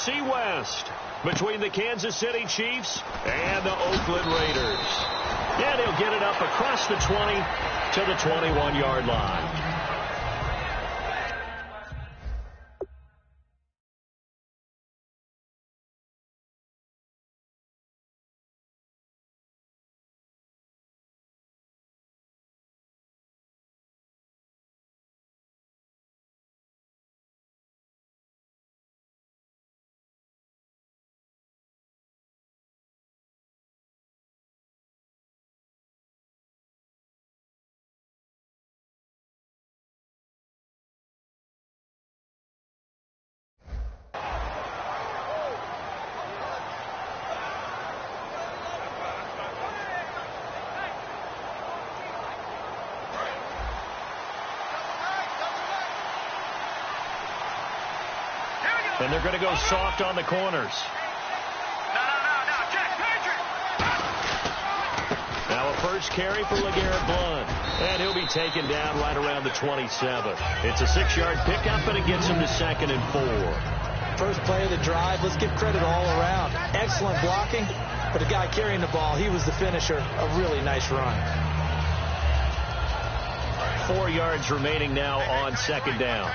NFC West between the Kansas City Chiefs and the Oakland Raiders. And he'll get it up across the 20 to the 21-yard line. And they're going to go soft on the corners. Now a first carry for LeGarrette Blount. And he'll be taken down right around the 27. It's a 6-yard pickup, and it gets him to 2nd and 4. First play of the drive. Let's give credit all around. Excellent blocking. But the guy carrying the ball, he was the finisher. A really nice run. 4 yards remaining now on 2nd down.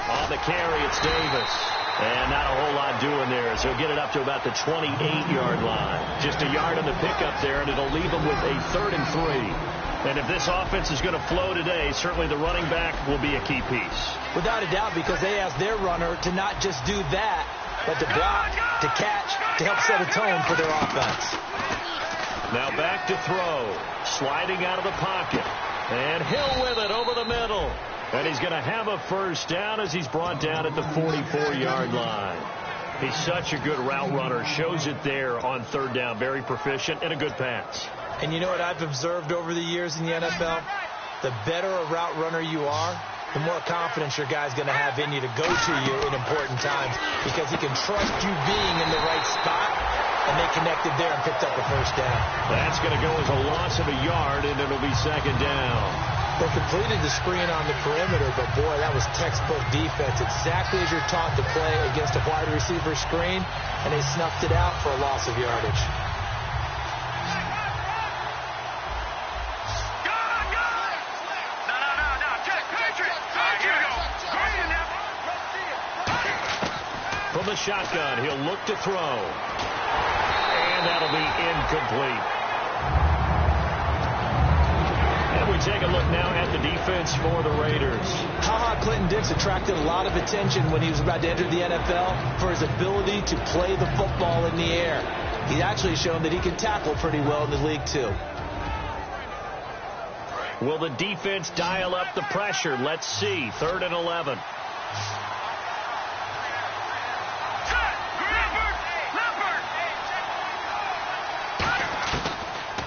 On the carry, it's Davis. And not a whole lot doing there, as he'll get it up to about the 28-yard line. Just a yard on the pickup there, and it'll leave him with a 3rd and 3. And if this offense is going to flow today, certainly the running back will be a key piece. Without a doubt, because they asked their runner to not just do that, but to block, to catch, to help set a tone for their offense. Now back to throw. Sliding out of the pocket. And Hill with it over the middle. And he's going to have a first down as he's brought down at the 44-yard line. He's such a good route runner. Shows it there on 3rd down. Very proficient and a good pass. And you know what I've observed over the years in the NFL? The better a route runner you are, the more confidence your guy's going to have in you to go to you in important times, because he can trust you being in the right spot, and they connected there and picked up the first down. That's going to go as a loss of a yard, and it'll be 2nd down. They completed the screen on the perimeter, but boy, that was textbook defense. Exactly as you're taught to play against a wide receiver screen, and they snuffed it out for a loss of yardage. From the shotgun, he'll look to throw. And that'll be incomplete. And we take a look now at the defense for the Raiders. Clinton Dix attracted a lot of attention when he was about to enter the NFL for his ability to play the football in the air. He's actually shown that he can tackle pretty well in the league, too. Will the defense dial up the pressure? Let's see. 3rd and 11.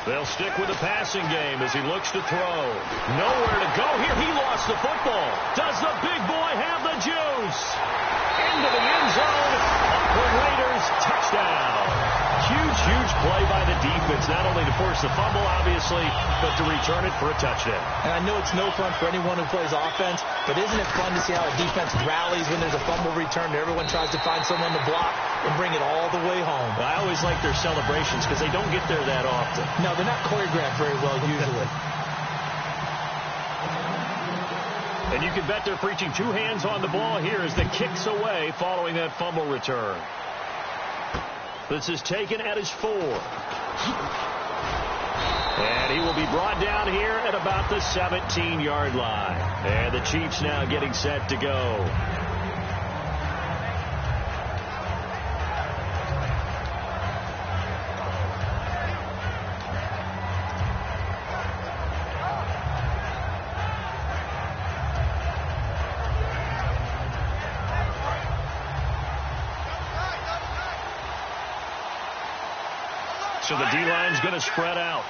They'll stick with the passing game as he looks to throw. Nowhere to go here. He lost the football. Does the big boy have the juice? Into the end zone. Oakland Raiders touchdown. Huge, huge play by the defense. Not only to force the fumble, obviously, but to return it for a touchdown. And I know it's no fun for anyone who plays offense, but isn't it fun to see how a defense rallies when there's a fumble return and everyone tries to find someone to block and bring it all the way home? I always like their celebrations because they don't get there that often. No, they're not choreographed very well usually. And you can bet they're preaching 2 hands on the ball here as the kick's away following that fumble return. This is taken at his 4. And he will be brought down here at about the 17-yard line. And the Chiefs now getting set to go. So the D-line's going to spread out.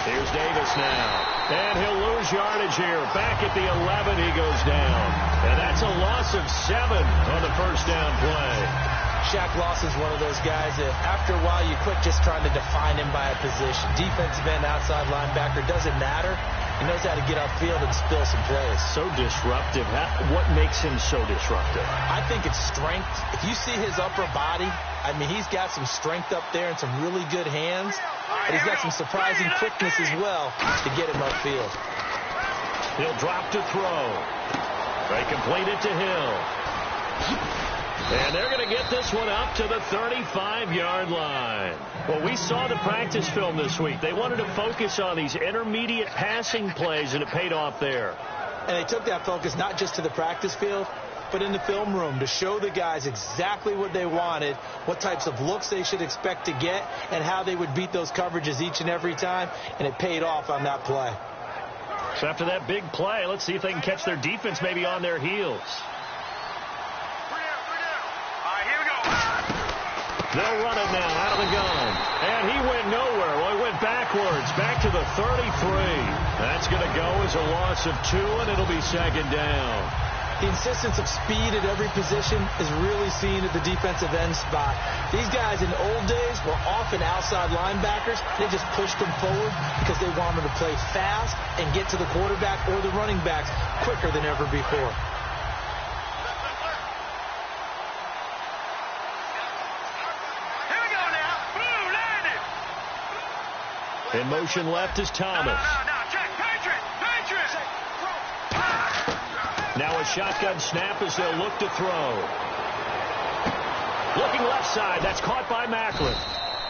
Here's Davis now. And he'll lose yardage here. Back at the 11, he goes down. And that's a loss of 7 on the first down play. Shaq Loss is one of those guys that after a while you quit just trying to define him by a position. Defensive end, outside linebacker, doesn't matter. He knows how to get upfield and spill some plays. So disruptive. What makes him so disruptive? I think it's strength. If you see his upper body, I mean, he's got some strength up there and some really good hands. But he's got some surprising quickness as well to get him upfield. He'll drop to throw. They complete it to Hill. And they're going to get this one up to the 35-yard line. Well, we saw the practice film this week. They wanted to focus on these intermediate passing plays, and it paid off there. And they took that focus not just to the practice field, but in the film room to show the guys exactly what they wanted, what types of looks they should expect to get, and how they would beat those coverages each and every time, and it paid off on that play. So after that big play, let's see if they can catch their defense maybe on their heels. They'll run it now out of the gun. And he went nowhere. Well, he went backwards, back to the 33. That's going to go as a loss of 2, and it'll be second down. The insistence of speed at every position is really seen at the defensive end spot. These guys in old days were often outside linebackers. They just pushed them forward because they wanted to play fast and get to the quarterback or the running backs quicker than ever before. In motion left is Thomas. Now a shotgun snap as they'll look to throw. Looking left side. That's caught by Macklin.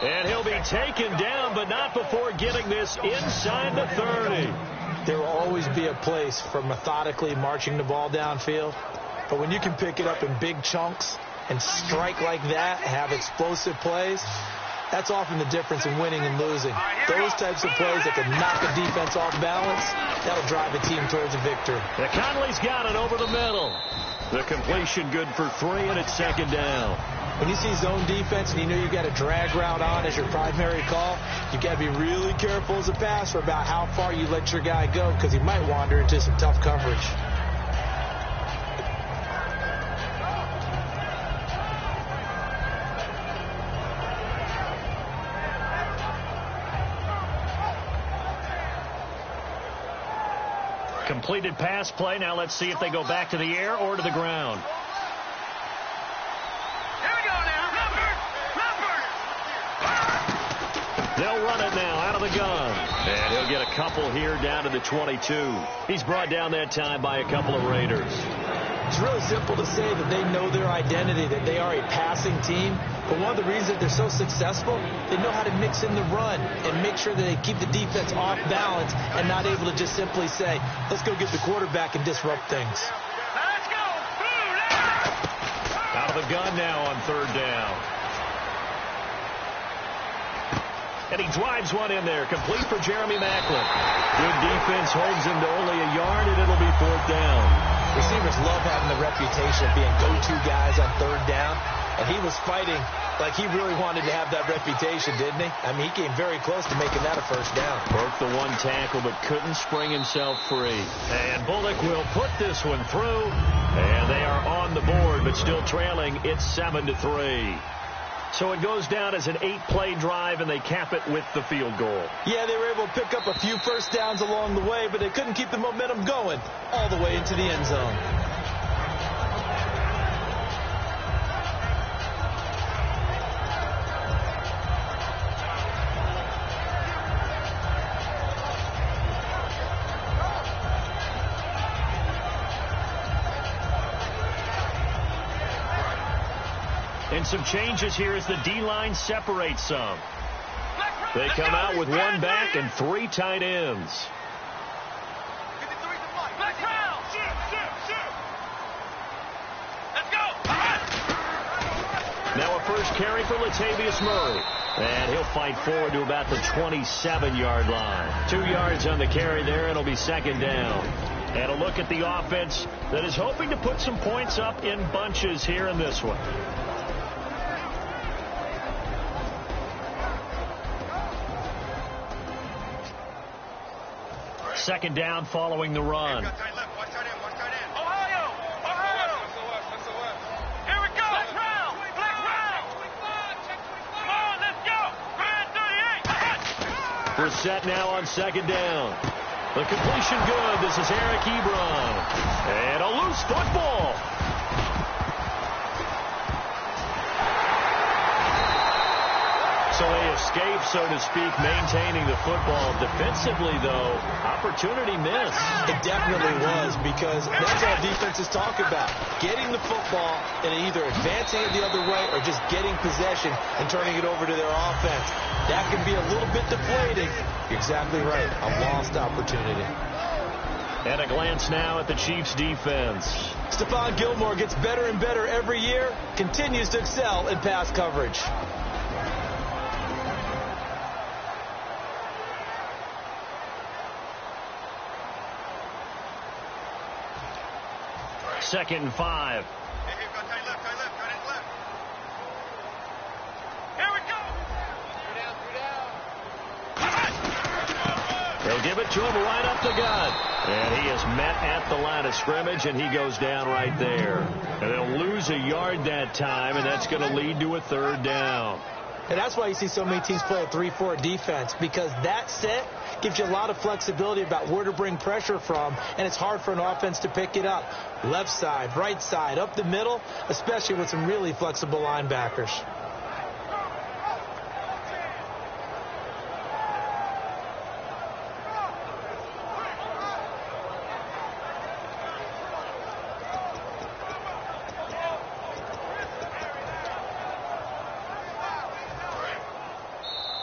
And he'll be taken down, but not before getting this inside the 30. There will always be a place for methodically marching the ball downfield. But when you can pick it up in big chunks and strike like that, have explosive plays, that's often the difference in winning and losing. Those types of plays that can knock a defense off balance, that'll drive a team towards a victory. The Conley's got it over the middle. The completion good for 3, and it's second down. When you see zone defense and you know you've got a drag route on as your primary call, you've got to be really careful as a passer about how far you let your guy go because he might wander into some tough coverage. Completed pass play. Now let's see if they go back to the air or to the ground. Here we go now. They'll run it now out of the gun. And he'll get a couple here down to the 22. He's brought down that time by a couple of Raiders. It's really simple to say that they know their identity, that they are a passing team. But one of the reasons that they're so successful, they know how to mix in the run and make sure that they keep the defense off balance and not able to just simply say, let's go get the quarterback and disrupt things. Let's go. Out of the gun now on third down. And he drives one in there, complete for Jeremy Macklin. Good defense holds him to only a yard, and it'll be fourth down. Receivers love having the reputation of being go-to guys on third down, and he was fighting like he really wanted to have that reputation, didn't he? I mean, he came very close to making that a first down. Broke the one tackle, but couldn't spring himself free. And Bullock will put this one through, and they are on the board, but still trailing. It's 7-3. So it goes down as an 8-play drive, and they cap it with the field goal. Yeah, they were able to pick up a few first downs along the way, but they couldn't keep the momentum going all the way into the end zone. And some changes here as the D-line separates some. They come out with one back and 3 tight ends. Now a first carry for Latavius Murray. And he'll fight forward to about the 27-yard line. 2 yards on the carry there, and it'll be second down. And a look at the offense that is hoping to put some points up in bunches here in this one. Second down following the run. Ohio. Here we go. Black round. Come on, let's go. Brand 38. We're set now on second down. The completion good. This is Eric Ebron. And a loose football. So they escape, so to speak, maintaining the football. Defensively, though, opportunity missed. It definitely was, because that's all defenses talk about. Getting the football and either advancing it the other way or just getting possession and turning it over to their offense. That can be a little bit deflating. You're exactly right. A lost opportunity. And a glance now at the Chiefs' defense. Stephon Gilmore gets better and better every year, continues to excel in pass coverage. Second and 5. Here we go, tight left, left. Here we go. They'll give it to him right up the gut. And he is met at the line of scrimmage, and he goes down right there. And they'll lose a yard that time, and that's going to lead to a third down. And that's why you see so many teams play a 3-4 defense, because that set gives you a lot of flexibility about where to bring pressure from, and it's hard for an offense to pick it up. Left side, right side, up the middle, especially with some really flexible linebackers.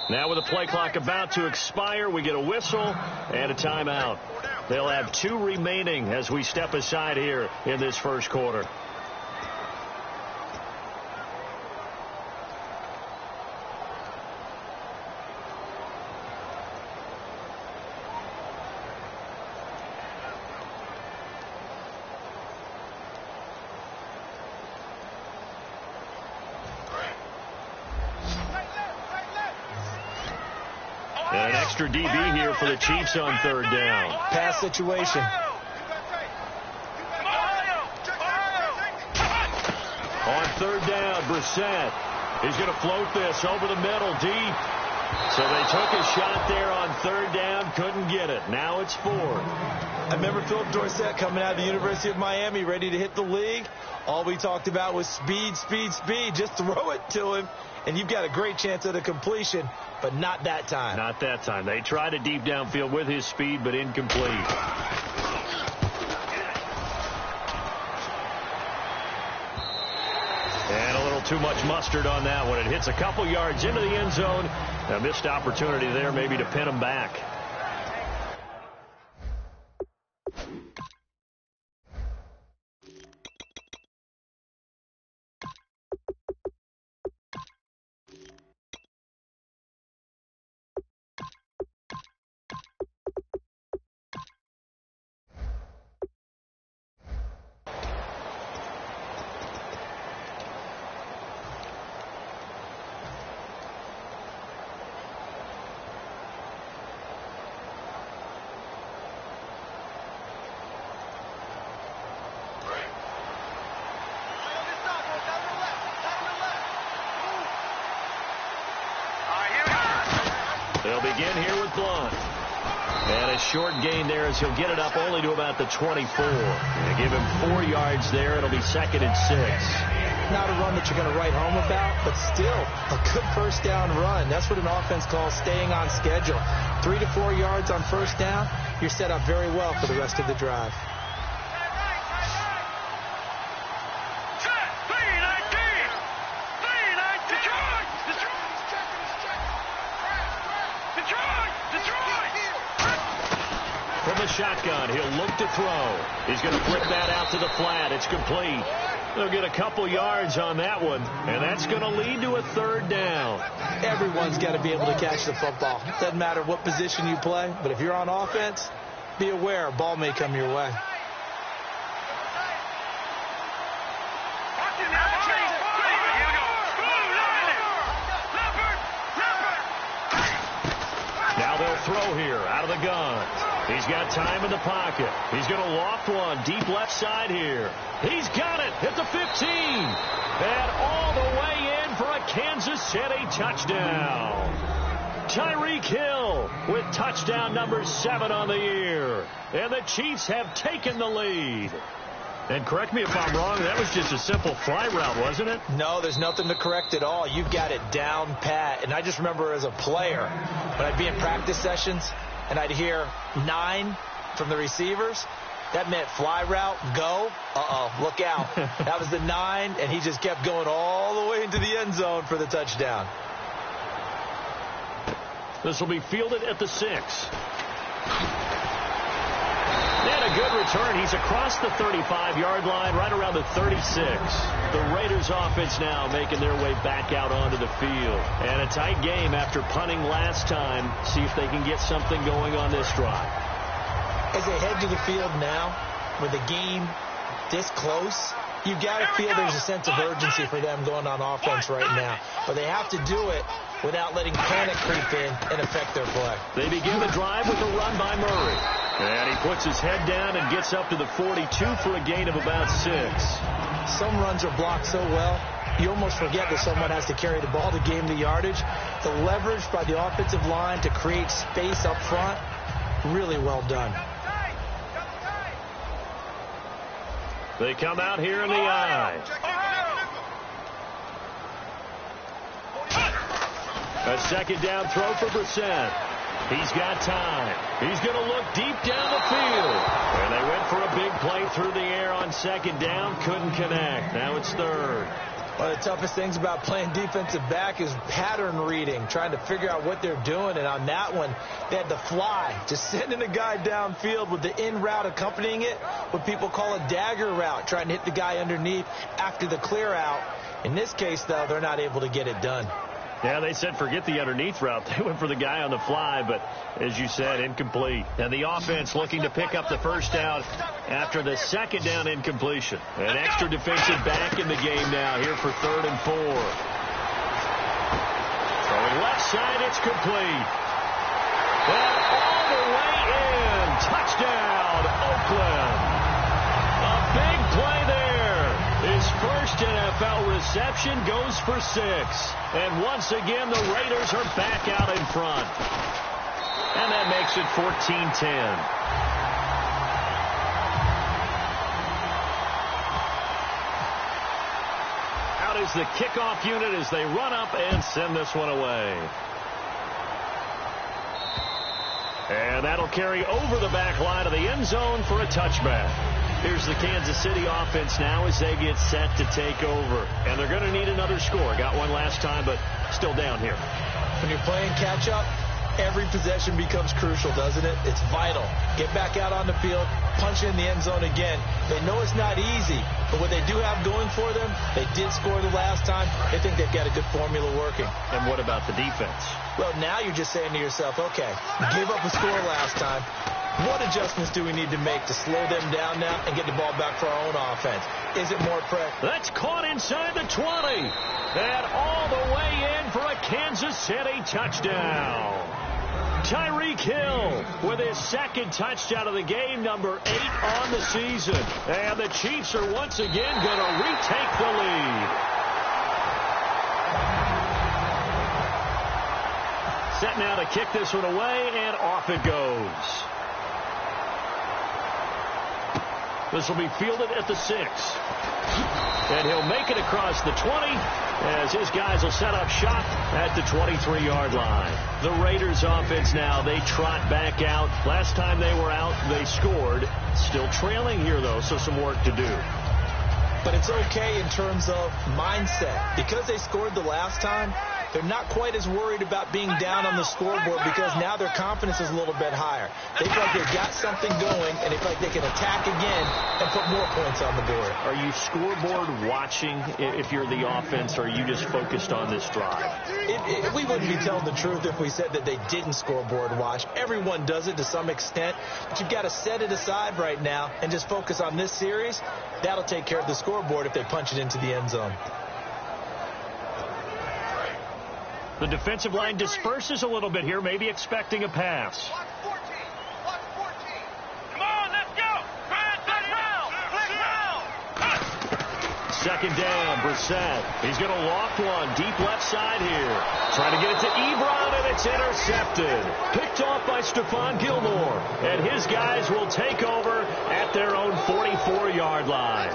Now with the play clock about to expire, we get a whistle and a timeout. They'll have 2 remaining as we step aside here in this first quarter. And an extra DB here for the Chiefs on third down. Pass situation. On third down, Brissett. He's going to float this over the middle, deep. So they took a shot there on third down, couldn't get it. Now it's 4. I remember Philip Dorsett coming out of the University of Miami, ready to hit the league. All we talked about was speed, speed, speed. Just throw it to him, and you've got a great chance at a completion, but not that time. Not that time. They tried a deep downfield with his speed, but incomplete. And a little too much mustard on that one. It hits a couple yards into the end zone. A missed opportunity there maybe to pin him back. They'll begin here with Blunt. And a short gain there as he'll get it up only to about the 24. They give him 4 yards there. It'll be 2nd and 6. Not a run that you're going to write home about, but still a good first down run. That's what an offense calls staying on schedule. 3 to 4 yards on first down, you're set up very well for the rest of the drive. From the shotgun, he'll look to throw. He's going to flip that out to the flat. It's complete. They'll get a couple yards on that one, and that's going to lead to a third down. Everyone's got to be able to catch the football. Doesn't matter what position you play, but if you're on offense, be aware a ball may come your way. Now they'll throw here out of the gun. He's got time in the pocket. He's going to loft one deep left side here. He's got it at the 15. And all the way in for a Kansas City touchdown. Tyreek Hill with touchdown number 7 on the year. And the Chiefs have taken the lead. And correct me if I'm wrong, that was just a simple fly route, wasn't it? No, there's nothing to correct at all. You've got it down pat. And I just remember as a player, when I'd be in practice sessions and I'd hear 9 from the receivers, that meant fly route, go, look out. That was the 9, and he just kept going all the way into the end zone for the touchdown. This will be fielded at the 6. And a good return. He's across the 35-yard line, right around the 36. The Raiders offense now making their way back out onto the field. And a tight game after punting last time. See if they can get something going on this drive. As they head to the field now, with the game this close, you've got to feel there's a sense of urgency for them going on offense right now. But they have to do it without letting panic creep in and affect their play. They begin the drive with a run by Murray. And he puts his head down and gets up to the 42 for a gain of about 6. Some runs are blocked so well, you almost forget that someone has to carry the ball to gain the yardage. The leverage by the offensive line to create space up front, really well done. They come out here in the eye. A second down throw for Brissett. He's got time. He's going to look deep down the field. And they went for a big play through the air on second down. Couldn't connect. Now it's third. One of the toughest things about playing defensive back is pattern reading, trying to figure out what they're doing. And on that one, they had the fly, just sending a guy downfield with the in route accompanying it, what people call a dagger route, trying to hit the guy underneath after the clear out. In this case, though, they're not able to get it done. Yeah, they said forget the underneath route. They went for the guy on the fly, but as you said, incomplete. And the offense looking to pick up the first down after the second down incompletion. An extra defensive back in the game now here for 3rd and 4. Throwing left side, it's complete. And all the way in. Touchdown, Oakland. A big play there. His first NFL reception goes for 6. And once again, the Raiders are back out in front. And that makes it 14-10. Out is the kickoff unit as they run up and send this one away. And that'll carry over the back line of the end zone for a touchback. Here's the Kansas City offense now as they get set to take over. And they're going to need another score. Got one last time, but still down here. When you're playing catch-up, every possession becomes crucial, doesn't it? It's vital. Get back out on the field, punch in the end zone again. They know it's not easy, but what they do have going for them, they did score the last time. They think they've got a good formula working. And what about the defense? Well, now you're just saying to yourself, okay, we gave up a score last time. What adjustments do we need to make to slow them down now and get the ball back for our own offense? Is it more press? That's caught inside the 20. And all the way in for a Kansas City touchdown. Tyreek Hill with his second touchdown of the game, number 8 on the season. And the Chiefs are once again going to retake the lead. Set now to kick this one away, and off it goes. This will be fielded at the 6. And he'll make it across the 20 as his guys will set up shop at the 23-yard line. The Raiders offense now, they trot back out. Last time they were out, they scored. Still trailing here, though, so some work to do. But it's okay in terms of mindset. Because they scored the last time, they're not quite as worried about being down on the scoreboard because now their confidence is a little bit higher. They feel like they've got something going, and they feel like they can attack again and put more points on the board. Are you scoreboard watching if you're the offense, or are you just focused on this drive? We wouldn't be telling the truth if we said that they didn't scoreboard watch. Everyone does it to some extent, but you've got to set it aside right now and just focus on this series. That'll take care of the scoreboard if they punch it into the end zone. The defensive line disperses a little bit here, maybe expecting a pass. Block 14. Block 14. Come on, let's go. Second down, Brissett. He's going to loft one deep left side here. Trying to get it to Ebron, and it's intercepted. Picked off by Stephon Gilmore. And his guys will take over at their own 44-yard line.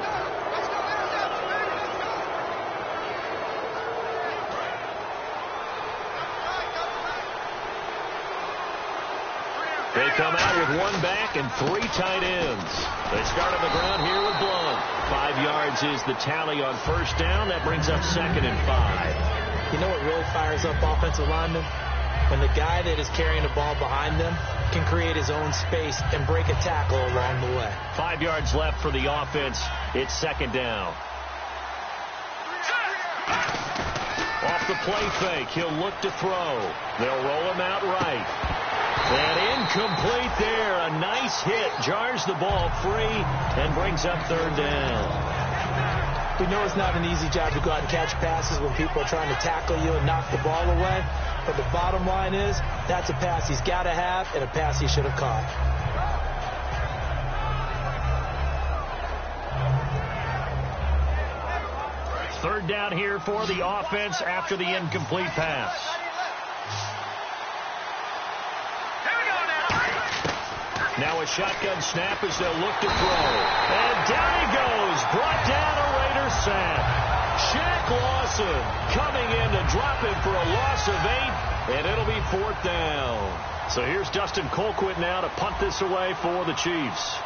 They come out with one back and 3 tight ends. They start on the ground here with Blount. 5 yards is the tally on first down. That brings up 2nd and 5. You know what really fires up offensive linemen? When the guy that is carrying the ball behind them can create his own space and break a tackle along the way. 5 yards left for the offense. It's 2nd down. Off the play fake, he'll look to throw. They'll roll him out right. And incomplete there. A nice hit. Jars the ball free and brings up 3rd down. We know it's not an easy job to go out and catch passes when people are trying to tackle you and knock the ball away. But the bottom line is, that's a pass he's got to have and a pass he should have caught. Third down here for the offense after the incomplete pass. Now a shotgun snap as they'll look to throw. And down he goes. Brought down a Raider sack. Shaq Lawson coming in to drop him for a loss of 8. And it'll be 4th down. So here's Dustin Colquitt now to punt this away for the Chiefs.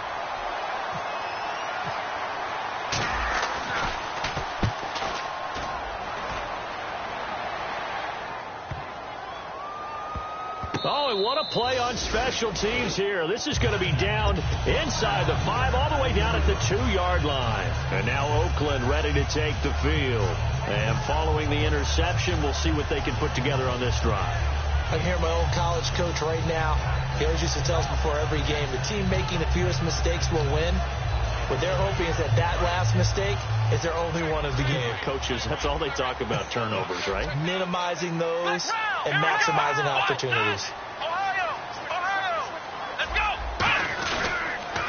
Oh, and what a play on special teams here. This is going to be down inside the 5, all the way down at the 2-yard line. And now Oakland ready to take the field. And following the interception, we'll see what they can put together on this drive. I can hear my old college coach right now. He always used to tell us before every game, the team making the fewest mistakes will win. What they're hoping is that last mistake is their only one of the game. Coaches, that's all they talk about, turnovers, right? Minimizing those and maximizing opportunities.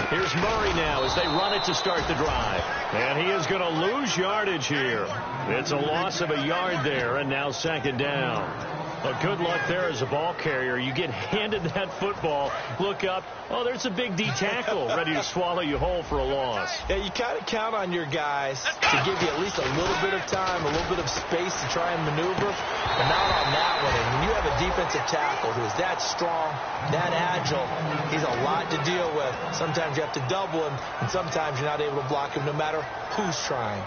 Here's Murray now as they run it to start the drive. And he is going to lose yardage here. It's a loss of a yard there, and now 2nd down. Well, good luck there as a ball carrier. You get handed that football, look up, oh, there's a big D tackle ready to swallow you whole for a loss. Yeah, you kind of count on your guys to give you at least a little bit of time, a little bit of space to try and maneuver, but not on that one. And when you have a defensive tackle who is that strong, that agile, he's a lot to deal with. Sometimes you have to double him, and sometimes you're not able to block him no matter who's trying.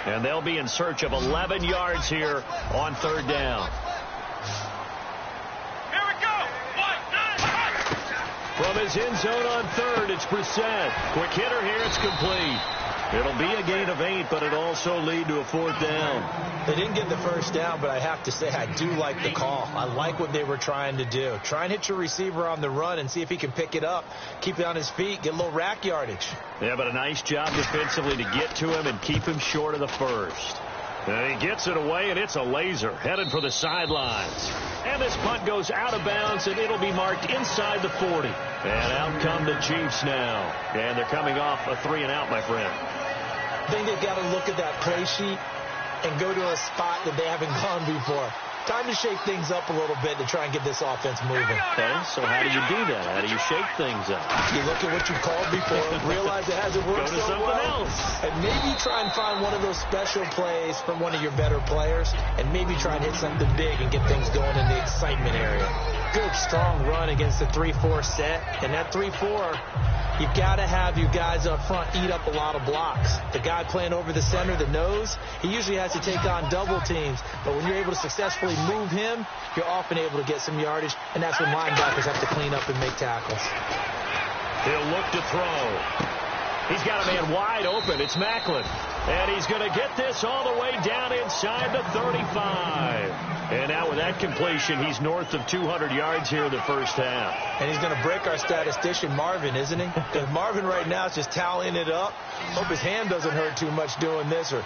And they'll be in search of 11 yards here on 3rd down. Here we go. From his end zone on 3rd, it's Brissett. Quick hitter here, it's complete. It'll be a gain of 8, but it'll also lead to a 4th down. They didn't get the first down, but I have to say I do like the call. I like what they were trying to do. Try and hit your receiver on the run and see if he can pick it up, keep it on his feet, get a little rack yardage. Yeah, but a nice job defensively to get to him and keep him short of the first. And he gets it away, and it's a laser headed for the sidelines. And this punt goes out of bounds, and it'll be marked inside the 40. And out come the Chiefs now. And they're coming off a 3-and-out, my friend. I think they've got to look at that play sheet and go to a spot that they haven't gone before. Time to shake things up a little bit to try and get this offense moving. Okay, so how do you do that? How do you shake things up? You look at what you called before, realize it hasn't worked Go to so something well, else. and maybe try and find one of those special plays from one of your better players, and maybe try and hit something big and get things going in the excitement area. Good, strong run against the 3-4 set, and that 3-4, you've got to have your guys up front eat up a lot of blocks. The guy playing over the center, the nose, he usually has to take on double teams. But when you're able to successfully move him, you're often able to get some yardage, and that's when linebackers have to clean up and make tackles. He'll look to throw. He's got a man wide open. It's Macklin. And he's going to get this all the way down inside the 35. And now with that completion, he's north of 200 yards here in the first half. And he's going to break our statistician, Marvin, isn't he? Because Marvin right now is just tallying it up. Hope his hand doesn't hurt too much doing this or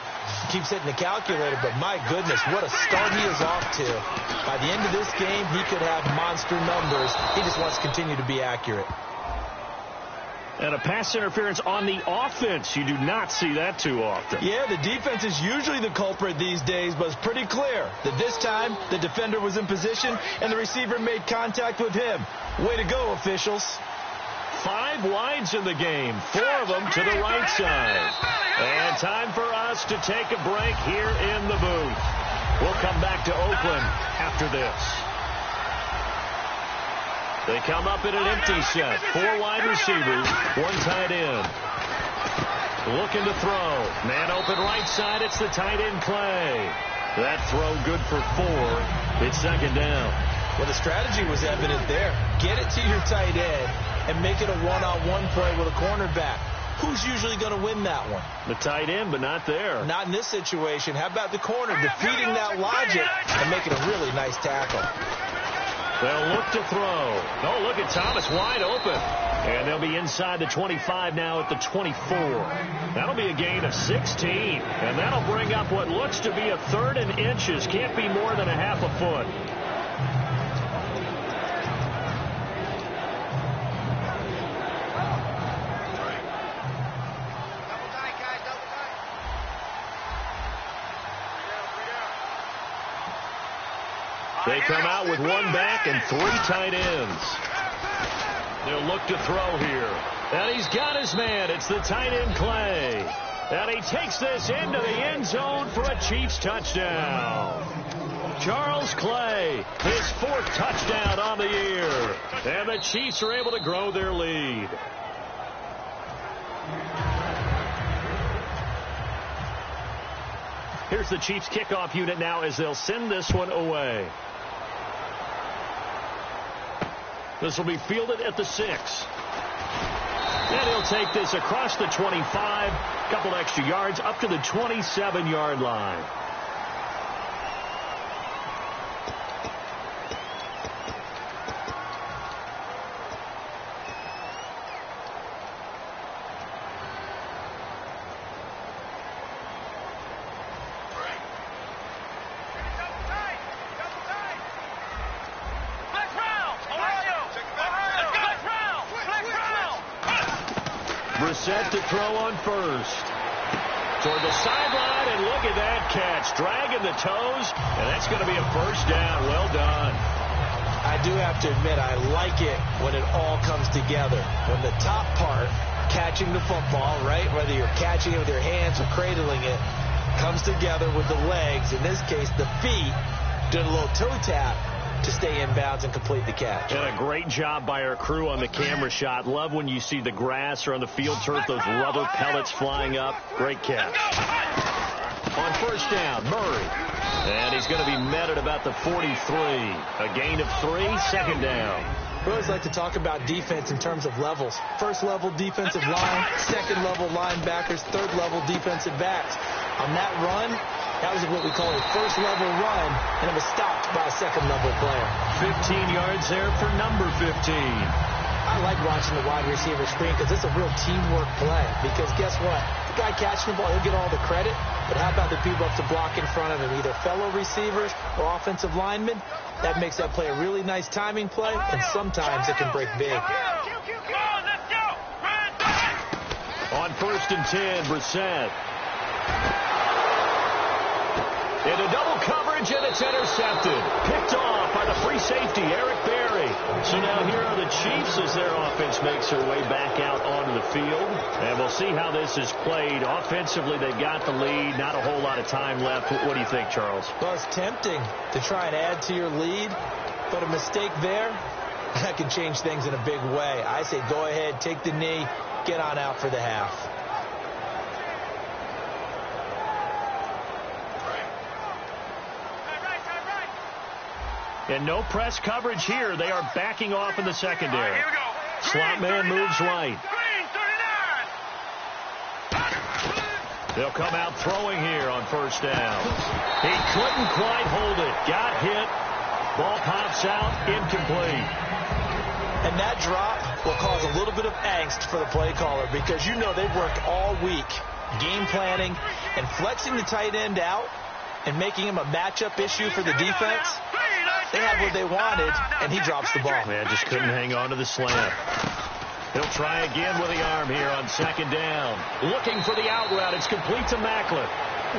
keeps hitting the calculator. But my goodness, what a start he is off to. By the end of this game, he could have monster numbers. He just wants to continue to be accurate. And a pass interference on the offense. You do not see that too often. Yeah, the defense is usually the culprit these days, but it's pretty clear that this time the defender was in position and the receiver made contact with him. Way to go, officials. 5 wides in the game, 4 of them to the right side. And time for us to take a break here in the booth. We'll come back to Oakland after this. They come up in an empty set. 4 wide receivers, 1 tight end. Looking to throw. Man open right side. It's the tight end, Clay. That throw good for 4. It's second down. Well, the strategy was evident there. Get it to your tight end and make it a one-on-one play with a cornerback. Who's usually going to win that one? The tight end, but not there. Not in this situation. How about the corner defeating that logic and making a really nice tackle? They'll look to throw. Oh, look at Thomas wide open. And they'll be inside the 25 now at the 24. That'll be a gain of 16. And that'll bring up what looks to be a 3rd and inches. Can't be more than a half a foot. They come out with 1 back and 3 tight ends. They'll look to throw here. And he's got his man. It's the tight end, Clay. And he takes this into the end zone for a Chiefs touchdown. Charles Clay, his 4th touchdown on the year. And the Chiefs are able to grow their lead. Here's the Chiefs kickoff unit now as they'll send this one away. This will be fielded at the 6. And he'll take this across the 25, couple extra yards up to the 27-yard line. Set to throw on first. Toward the sideline, and look at that catch. Dragging the toes, and that's going to be a first down. Well done. I do have to admit, I like it when it all comes together. When the top part, catching the football, right, whether you're catching it with your hands or cradling it, comes together with the legs. In this case, the feet, doing a little toe tap to stay in bounds and complete the catch. And a great job by our crew on the camera shot. Love when you see the grass or on the field turf, those rubber pellets flying up. Great catch. On first down, Murray. And he's going to be met at about the 43. A gain of 3, second down. We always like to talk about defense in terms of levels. First level defensive line, second level linebackers, third level defensive backs. On that run, that was what we call a first-level run, and it was stopped by a second-level player. 15 yards there for number 15. I like watching the wide receiver screen because it's a real teamwork play. Because guess what? The guy catching the ball, he'll get all the credit. But how about the people up to block in front of him, either fellow receivers or offensive linemen? That makes that play a really nice timing play, and sometimes it can break big. On first and 10, Brissett. Into double coverage, and it's intercepted. Picked off by the free safety, Eric Berry. So now here are the Chiefs as their offense makes their way back out onto the field. And we'll see how this is played. Offensively, they've got the lead. Not a whole lot of time left. What do you think, Charles? Well, it's tempting to try and add to your lead, but a mistake there, that can change things in a big way. I say go ahead, take the knee, get on out for the half. And no press coverage here. They are backing off in the secondary. Slot man moves right. They'll come out throwing here on first down. He couldn't quite hold it. Got hit. Ball pops out. Incomplete. And that drop will cause a little bit of angst for the play caller because you know they've worked all week game planning and flexing the tight end out and making him a matchup issue for the defense. They had what they wanted, and he drops the ball. Man, just couldn't hang on to the slant. He'll try again with the arm here on second down. Looking for the out route. It's complete to Macklin.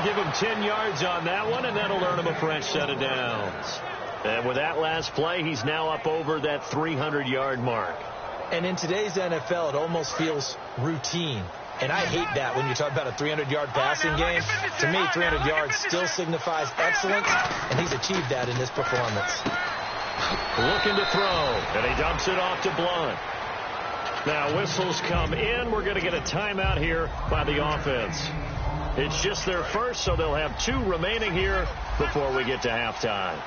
Give him 10 yards on that one, and that'll earn him a fresh set of downs. And with that last play, he's now up over that 300-yard mark. And in today's NFL, it almost feels routine. And I hate that when you talk about a 300-yard passing game. To me, 300 yards still signifies excellence, and he's achieved that in this performance. Looking to throw, and he dumps it off to Blunt. Now, whistles come in. We're going to get a timeout here by the offense. It's just their first, so they'll have 2 remaining here before we get to halftime.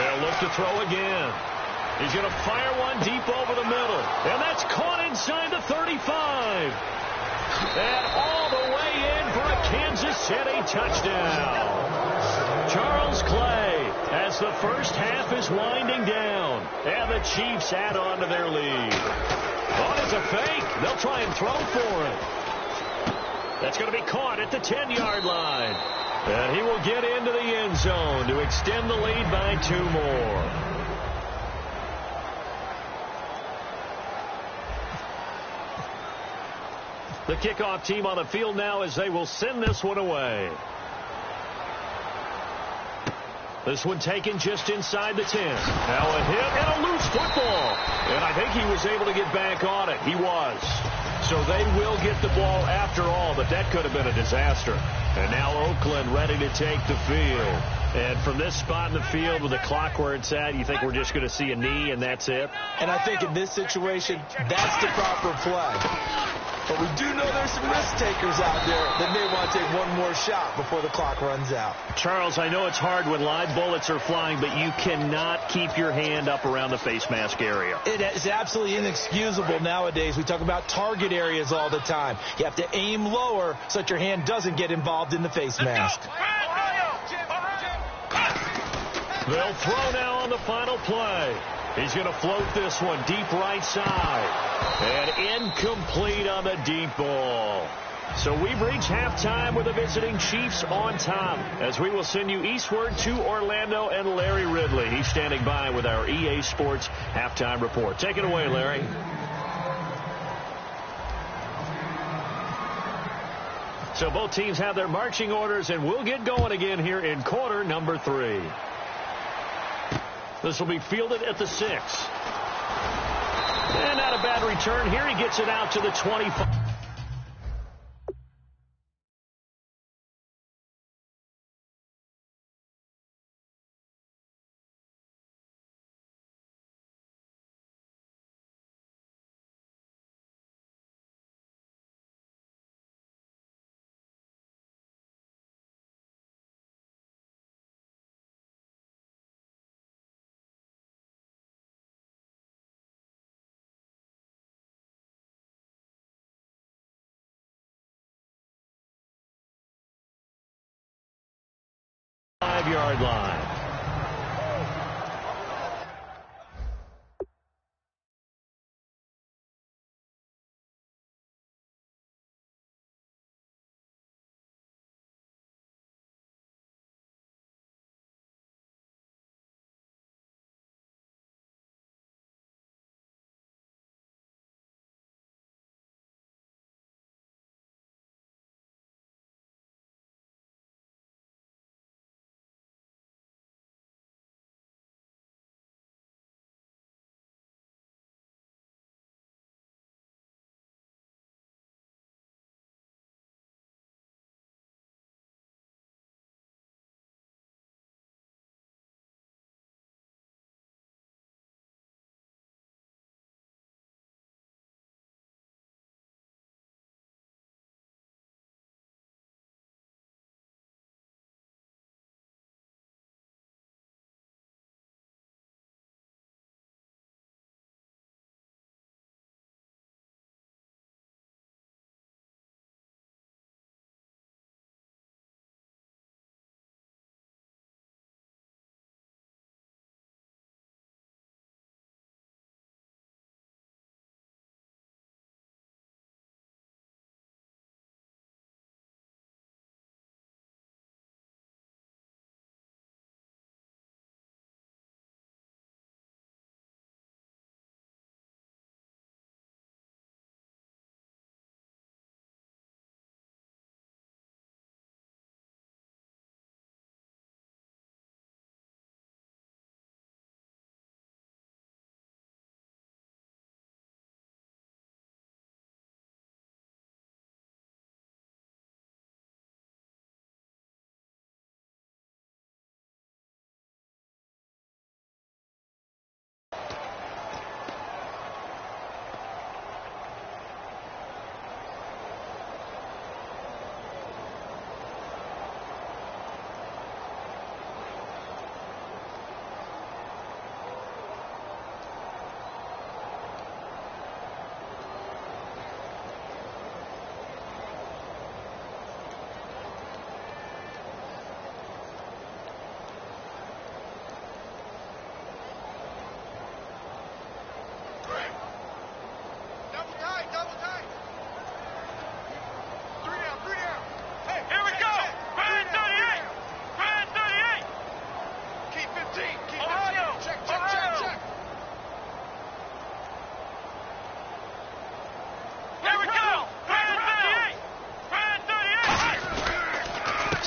They'll look to throw again. He's going to fire one deep over the middle. And that's caught inside the 35. And all the way in for a Kansas City touchdown. Charles Clay, as the first half is winding down. And the Chiefs add on to their lead. Oh, it's a fake. They'll try and throw for it. That's going to be caught at the 10-yard line. And he will get into the end zone to extend the lead by 2 more. The kickoff team on the field now as they will send this one away. This one taken just inside the 10. Now a hit and a loose football. And I think he was able to get back on it. He was. So they will get the ball after all, but that could have been a disaster. And now Oakland ready to take the field. And from this spot in the field with the clock where it's at, you think we're just going to see a knee and that's it? And I think in this situation, that's the proper play. But we do know there's some risk takers out there that may want to take one more shot before the clock runs out. Charles, I know it's hard when live bullets are flying, but you cannot keep your hand up around the face mask area. It is absolutely inexcusable nowadays. We talk about target areas all the time. You have to aim lower so that your hand doesn't get involved in the face mask. They'll throw now on the final play. He's going to float this one deep right side. And incomplete on the deep ball. So we've reached halftime with the visiting Chiefs on top, as we will send you eastward to Orlando and Larry Ridley. He's standing by with our EA Sports halftime report. Take it away, Larry. So both teams have their marching orders, and we'll get going again here in quarter number 3. This will be fielded at the 6. And not a bad return here. He gets it out to the 25. Yard line.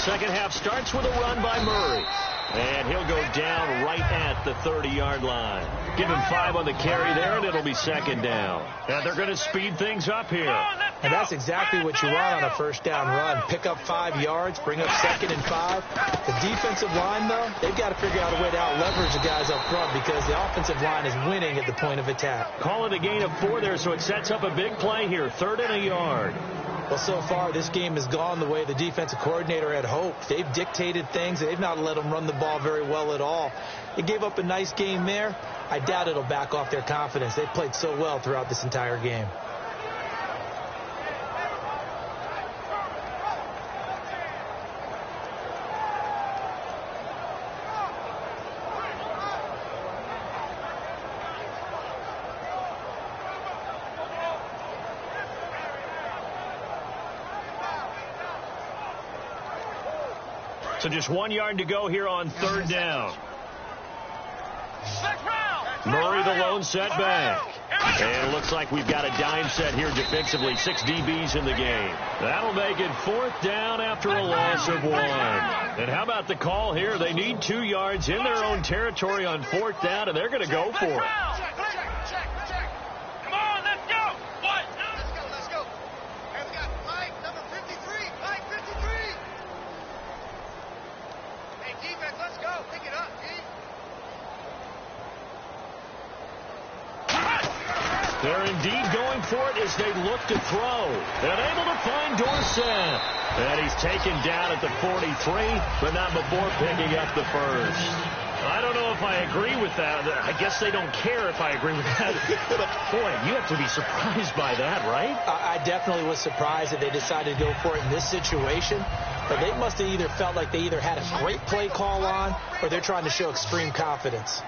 second half starts with a run by Murray. And he'll go down right at the 30-yard line. Give him 5 on the carry there, and it'll be second down. And they're going to speed things up here. And that's exactly what you want on a first down run. Pick up 5 yards, bring up 2nd and 5. The defensive line, though, they've got to figure out a way to out-leverage the guys up front because the offensive line is winning at the point of attack. Call it a gain of 4 there, so it sets up a big play here. 3rd and a yard. Well, so far, this game has gone the way the defensive coordinator had hoped. They've dictated things. They've not let them run the ball very well at all. They gave up a nice game there. I doubt it'll back off their confidence. They've played so well throughout this entire game. So just 1 yard to go here on 3rd down. Murray, the lone setback. And it looks like we've got a dime set here defensively. 6 DBs in the game. That'll make it 4th down after a loss of 1. And how about the call here? They need 2 yards in their own territory on 4th down, and they're going to go for it. They're indeed going for it as they look to throw. And able to find Dorsett. And he's taken down at the 43, but not before picking up the first. I don't know if I agree with that. I guess they don't care if I agree with that. But, boy, you have to be surprised by that, right? I definitely was surprised that they decided to go for it in this situation. But they must have either felt like they either had a great play call on or they're trying to show extreme confidence.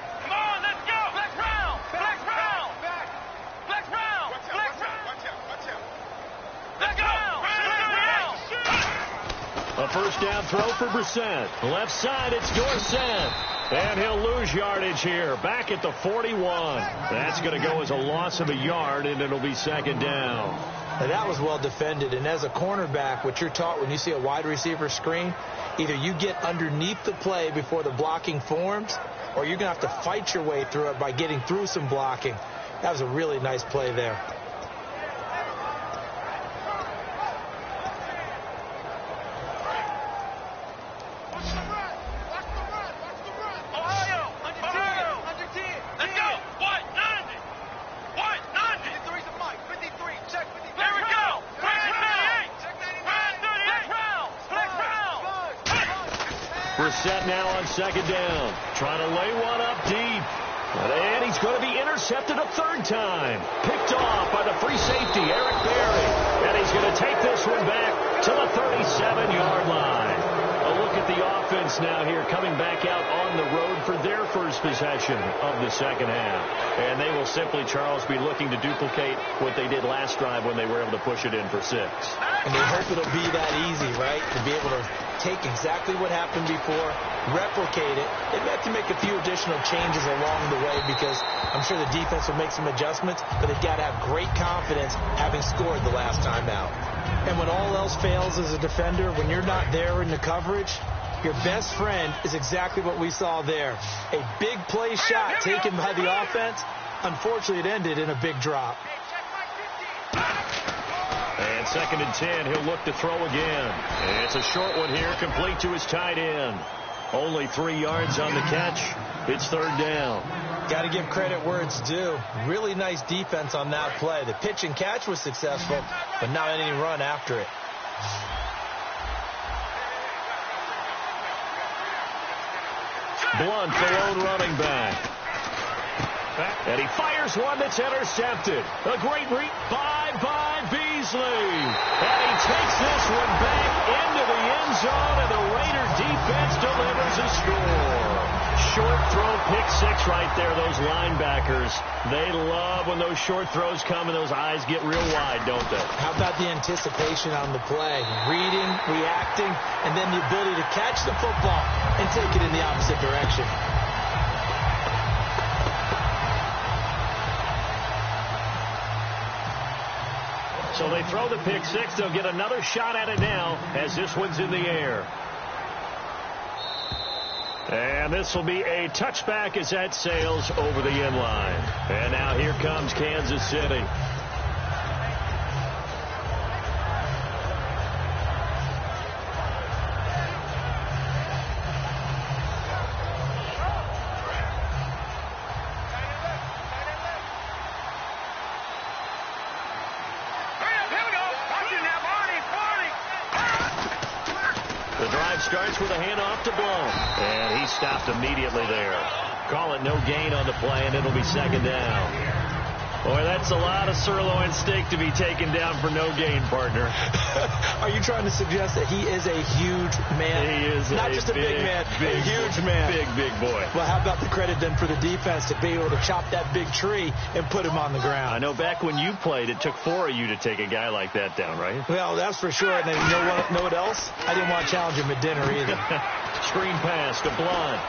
A first down throw for Brissett. Left side, it's Dorsett. And he'll lose yardage here. Back at the 41. That's going to go as a loss of a yard, and it'll be 2nd down. Now that was well defended. And as a cornerback, what you're taught when you see a wide receiver screen, either you get underneath the play before the blocking forms, or you're going to have to fight your way through it by getting through some blocking. That was a really nice play there. Brissett now on 2nd down. Trying to lay one up deep. And he's going to be intercepted a 3rd time. Picked off by the free safety, Eric Berry. And he's going to take this one back to the 37-yard line. A look at the offense now here, coming back out on the road for their first possession of the 2nd half. And they will simply, Charles, be looking to duplicate what they did last drive when they were able to push it in for 6. And they hope it'll be that easy, right? To be able to take exactly what happened before, replicate it. They may have to make a few additional changes along the way because I'm sure the defense will make some adjustments, but they've got to have great confidence having scored the last time out. And when all else fails as a defender, when you're not there in the coverage, your best friend is exactly what we saw there. A big play shot taken by the offense. Unfortunately, it ended in a big drop. And 2nd and 10, he'll look to throw again. And it's a short one here, complete to his tight end. Only 3 yards on the catch. It's 3rd down. Got to give credit where it's due. Really nice defense on that play. The pitch and catch was successful, but not any run after it. Blunt, the lone running back. And he fires one that's intercepted. A great read by Beasley. And he takes this one back into the end zone, and the Raider defense delivers a score. Short throw, pick 6 right there. Those linebackers, they love when those short throws come and those eyes get real wide, don't they? How about the anticipation on the play? Reading, reacting, and then the ability to catch the football and take it in the opposite direction. So they throw the pick 6. They'll get another shot at it now as this one's in the air. And this will be a touchback as that sails over the end line. And now here comes Kansas City. The drive starts with a handoff to Blount. And he stopped immediately there. Call it no gain on the play, and it'll be second down. Boy, that's a lot of sirloin steak to be taken down for no gain, partner. Are you trying to suggest that he is a huge man? He is not just a big man, a huge man. Big boy. Well, how about the credit then for the defense to be able to chop that big tree and put him on the ground? I know back when you played, it took 4 of you to take a guy like that down, right? Well, that's for sure. And then you know what else? I didn't want to challenge him at dinner either. Screen pass to Blount.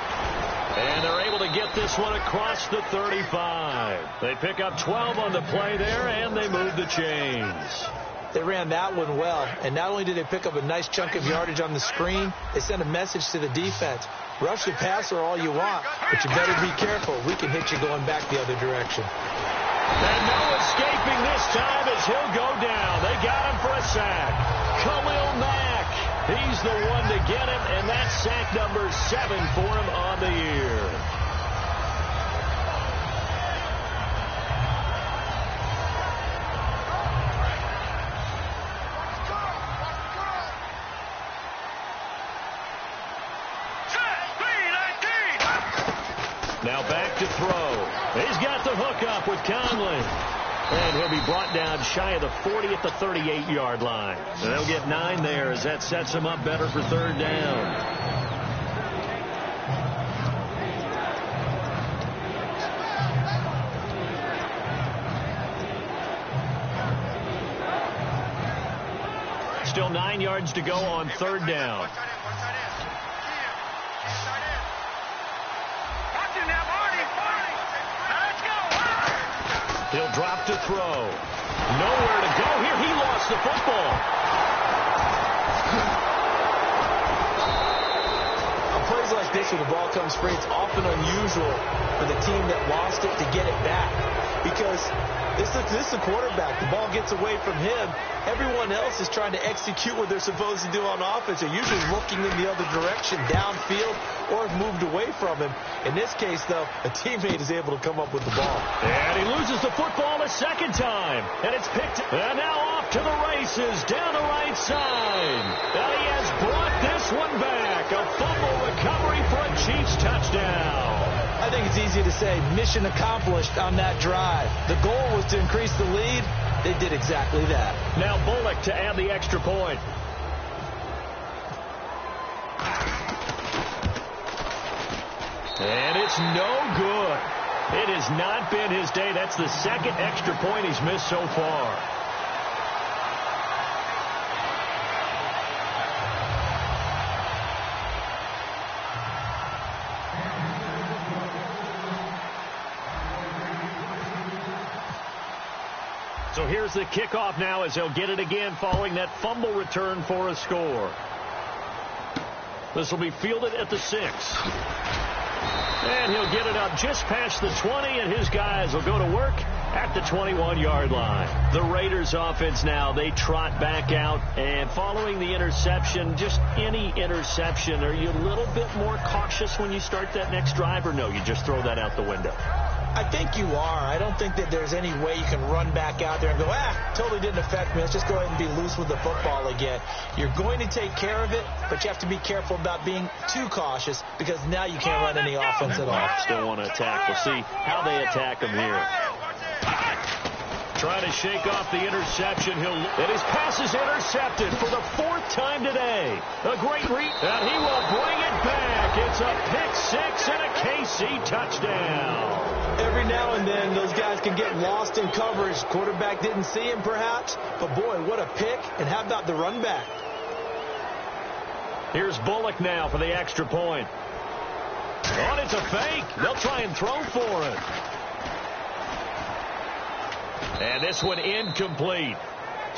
And they're able to get this one across the 35. They pick up 12 on the play there, and they move the chains. They ran that one well, and not only did they pick up a nice chunk of yardage on the screen, they sent a message to the defense. Rush the passer all you want, but you better be careful. We can hit you going back the other direction. And no escaping this time as he'll go down. They got him for a sack. Khalil Mack. He's the one to get him, and that's sack number 7 for him on the year. Now back to throw. He's got the hook up with Conley. And he'll be brought down shy of the 40 at the 38-yard line. And they'll get 9 there as that sets him up better for third down. Still 9 yards to go on third down. He'll drop to throw. Nowhere to go here. He lost the football. On plays like this where the ball comes free, it's often unusual for the team that lost it to get it back. Because this is a quarterback. The ball gets away from him. Everyone else is trying to execute what they're supposed to do on offense. They're usually looking in the other direction, downfield, or have moved away from him. In this case, though, a teammate is able to come up with the ball. And he loses the football a second time. And it's picked. And now off to the races down the right side. And he has brought this one back. A fumble recovery for a Chiefs touchdown. I think it's easy to say mission accomplished on that drive. The goal was to increase the lead. They did exactly that. Now Bullock to add the extra point. And it's no good. It has not been his day. That's the second extra point he's missed so far. So here's the kickoff now as they'll get it again following that fumble return for a score. This will be fielded at the 6. And he'll get it up just past the 20, and his guys will go to work at the 21-yard line. The Raiders offense now, they trot back out, and following the interception, just any interception, are you a little bit more cautious when you start that next drive, or no, you just throw that out the window? I think you are. I don't think that there's any way you can run back out there and go, totally didn't affect me. Let's just go ahead and be loose with the football again. You're going to take care of it, but you have to be careful about being too cautious because now you can't run any offense at all. Still want to attack. We'll see how they attack him here. Trying to shake off the interception. And his pass is intercepted for the 4th time today. A great read. And he will bring it back. It's a pick 6 and a KC touchdown. Every now and then, those guys can get lost in coverage. Quarterback didn't see him, perhaps. But, boy, what a pick. And how about the run back? Here's Bullock now for the extra point. Oh, it's a fake. They'll try and throw for it. And this one incomplete.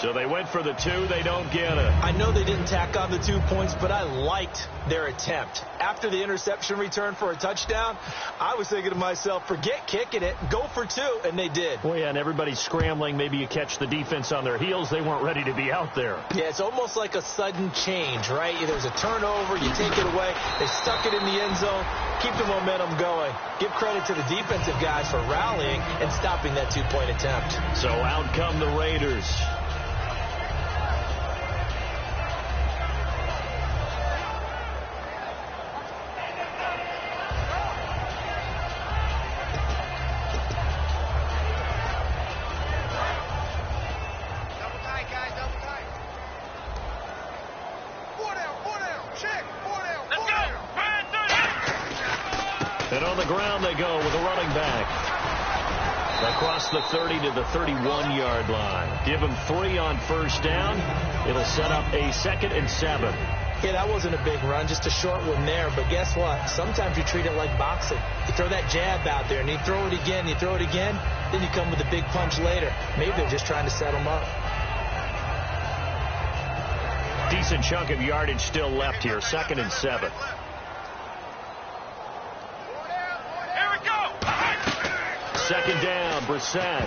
So they went for the 2. They don't get it. I know they didn't tack on the 2 points, but I liked their attempt. After the interception return for a touchdown, I was thinking to myself, forget kicking it, go for 2, and they did. Well, yeah, and everybody's scrambling. Maybe you catch the defense on their heels. They weren't ready to be out there. Yeah, it's almost like a sudden change, right? There's a turnover, you take it away, they stuck it in the end zone, keep the momentum going. Give credit to the defensive guys for rallying and stopping that 2-point attempt. So out come the Raiders. And on the ground they go with a running back. Across the 30 to the 31-yard line. Give him 3 on first down. It'll set up a 2nd and 7. Yeah, that wasn't a big run, just a short one there. But guess what? Sometimes you treat it like boxing. You throw that jab out there, and you throw it again, then you come with a big punch later. Maybe they're just trying to set him up. Decent chunk of yardage still left here. 2nd and 7. Second down, Brissett.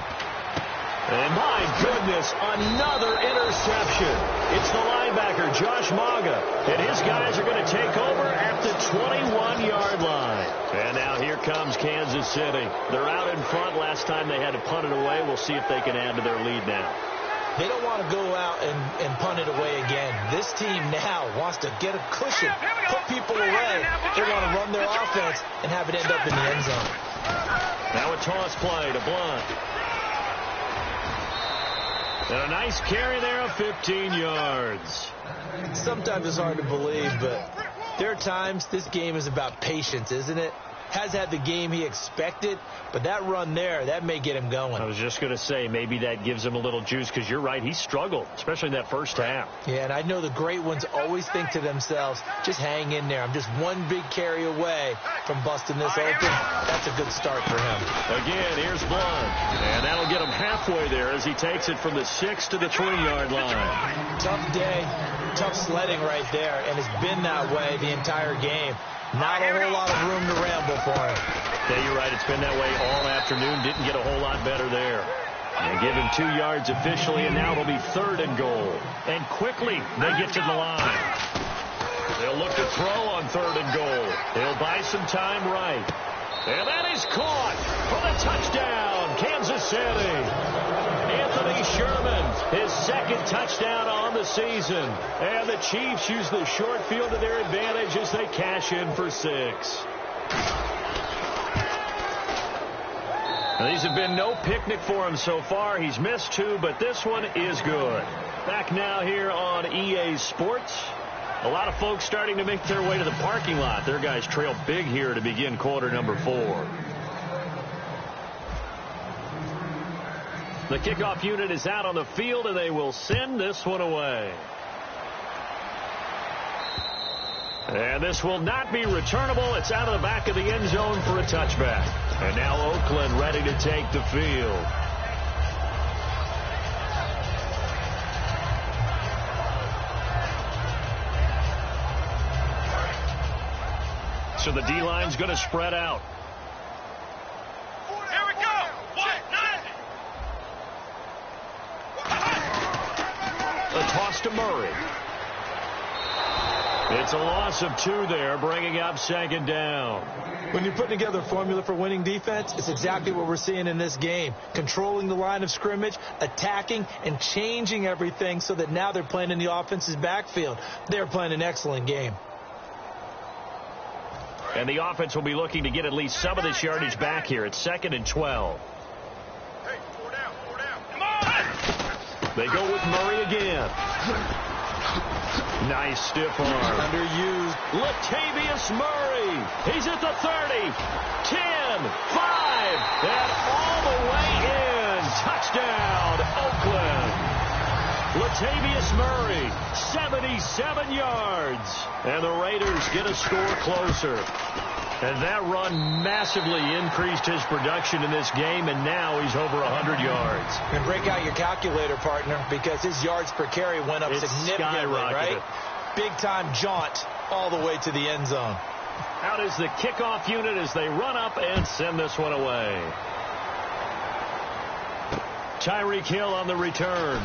And my goodness, another interception. It's the linebacker, Josh Maga. And his guys are going to take over at the 21-yard line. And now here comes Kansas City. They're out in front. Last time they had to punt it away. We'll see if they can add to their lead now. They don't want to go out and punt it away again. This team now wants to get a cushion, put people away. They want to run their offense and have it end up in the end zone. Now a toss play to Blunt. And a nice carry there of 15 yards. Sometimes it's hard to believe, but there are times this game is about patience, isn't it? Has had the game he expected, but that run there, that may get him going. I was just going to say, maybe that gives him a little juice, because you're right, he struggled, especially in that first half. Yeah, and I know the great ones always think to themselves, just hang in there. I'm just one big carry away from busting this open. That's a good start for him. Again, here's Blunt, and that'll get him halfway there as he takes it from the 6 to the 3-yard line. Tough day, tough sledding right there, and it's been that way the entire game. Not a whole lot of room to ramble for him. Yeah, you're right. It's been that way all afternoon. Didn't get a whole lot better there. And give him 2 yards officially, and now it'll be 3rd and goal. And quickly, they get to the line. They'll look to throw on 3rd and goal. They'll buy some time right. And that is caught for the touchdown, Kansas City. Anthony Sherman, his 2nd touchdown on the season. And the Chiefs use the short field to their advantage as they cash in for 6. Now, these have been no picnic for him so far. He's missed 2, but this one is good. Back now here on EA Sports. A lot of folks starting to make their way to the parking lot. Their guys trail big here to begin quarter number 4. The kickoff unit is out on the field, and they will send this one away. And this will not be returnable. It's out of the back of the end zone for a touchback. And now Oakland ready to take the field. So the D-line's going to spread out. Here we go. 1-9. A toss to Murray. It's a loss of 2 there, bringing up 2nd down. When you're putting together a formula for winning defense, it's exactly what we're seeing in this game. Controlling the line of scrimmage, attacking, and changing everything so that now they're playing in the offense's backfield. They're playing an excellent game. And the offense will be looking to get at least some of this yardage back here. It's 2nd and 12. Hey, 4 down. Come on! They go with Murray again. Nice stiff arm. Underused. Latavius Murray. He's at the 30, 10, 5, and all the way in. Touchdown, Oakland. Latavius Murray, 77 yards. And the Raiders get a score closer. And that run massively increased his production in this game, and now he's over 100 yards. And break out your calculator, partner, because his yards per carry went up significantly, right? Big-time jaunt all the way to the end zone. Out is the kickoff unit as they run up and send this one away. Tyreek Hill on the return.